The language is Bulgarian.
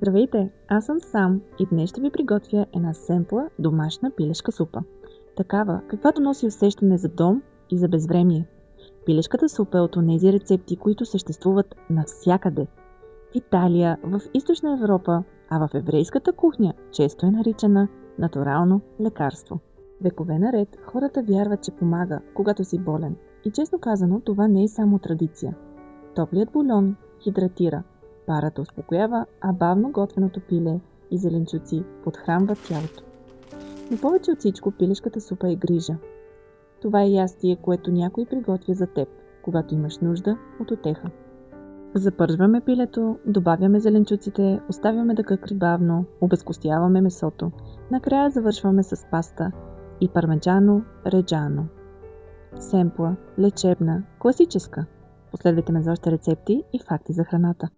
Здравейте, аз съм Сам и днес ще ви приготвя една семпла домашна пилешка супа. Такава, каквато носи усещане за дом и за безвремие. Пилешката супа е от онези рецепти, които съществуват навсякъде. В Италия, в Източна Европа, а в еврейската кухня често е наричана натурално лекарство. Векове наред хората вярват, че помага, когато си болен. И честно казано, това не е само традиция. Топлият бульон хидратира, парата успокоява, а бавно готвеното пиле и зеленчуци подхранват тялото. Но повече от всичко пилешката супа е грижа. Това е ястие, което някой приготвя за теб, когато имаш нужда от утеха. Запържваме пилето, добавяме зеленчуците, оставяме да къкри бавно, обезкостяваме месото. Накрая завършваме с паста и пармеджано реджано. Семпла, лечебна, класическа. Последвайте ме за още рецепти и факти за храната.